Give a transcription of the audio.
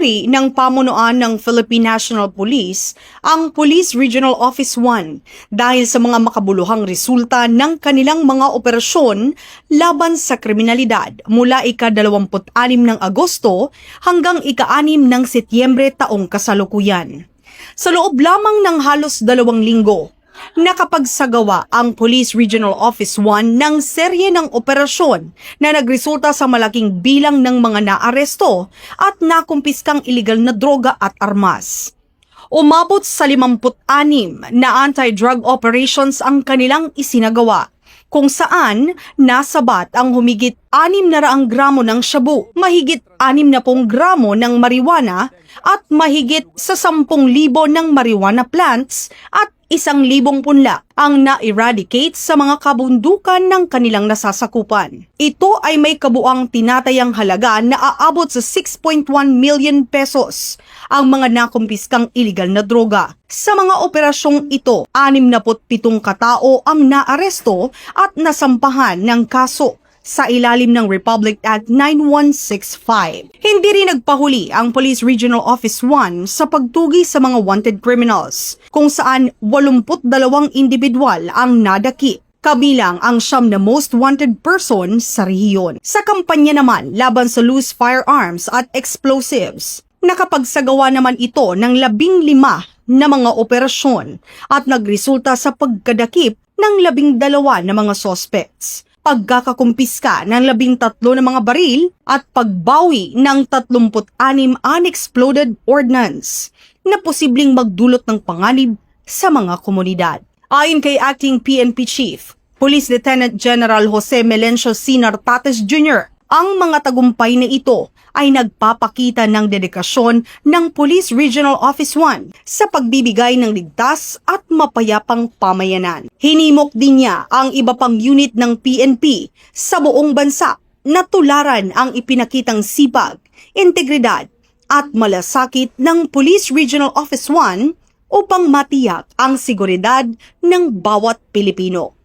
Pinuri ng pamunuan ng Philippine National Police ang Police Regional Office 1 dahil sa mga makabuluhang resulta ng kanilang mga operasyon laban sa kriminalidad mula ika-26 ng Agosto hanggang ika-6 ng Setyembre taong kasalukuyan. Sa loob lamang ng halos 2 linggo, nakapagsagawa ang Police Regional Office 1 ng serye ng operasyon na nagresulta sa malaking bilang ng mga naaresto at nakumpiskang iligal na droga at armas. Umabot sa 56 na anti-drug operations ang kanilang isinagawa, kung saan nasabat ang humigit 600 gramo ng shabu, mahigit 60 gramo ng marijuana at mahigit sa 10,000 ng marijuana plants at 1,000 punla ang na-eradicate sa mga kabundukan ng kanilang nasasakupan. Ito ay may kabuang tinatayang halaga na aabot sa 6.1 million pesos ang mga nakumpiskang iligal na droga. Sa mga operasyong ito, 67 katao ang naaresto at nasampahan ng kaso sa ilalim ng Republic Act 9165. Hindi rin nagpahuli ang Police Regional Office 1 sa pagtugi sa mga wanted criminals, kung saan 82 individual ang nadakip, kabilang ang 9 na most wanted person sa rehiyon. Sa kampanya naman laban sa loose firearms at explosives, nakapagsagawa naman ito ng 15 na mga operasyon at nagresulta sa pagkadakip ng 12 na mga suspects, pagkakakumpiska ng 13 na mga baril at pagbawi ng 36 unexploded ordnance na posibleng magdulot ng panganib sa mga komunidad. Ayon kay Acting PNP Chief, Police Lieutenant General Jose Melencio C. Nartates Jr., ang mga tagumpay na ito ay nagpapakita ng dedikasyon ng Police Regional Office 1 sa pagbibigay ng ligtas at mapayapang pamayanan. Hinimok din niya ang iba pang unit ng PNP sa buong bansa na tularan ang ipinakitang sipag, integridad at malasakit ng Police Regional Office 1 upang matiyak ang seguridad ng bawat Pilipino.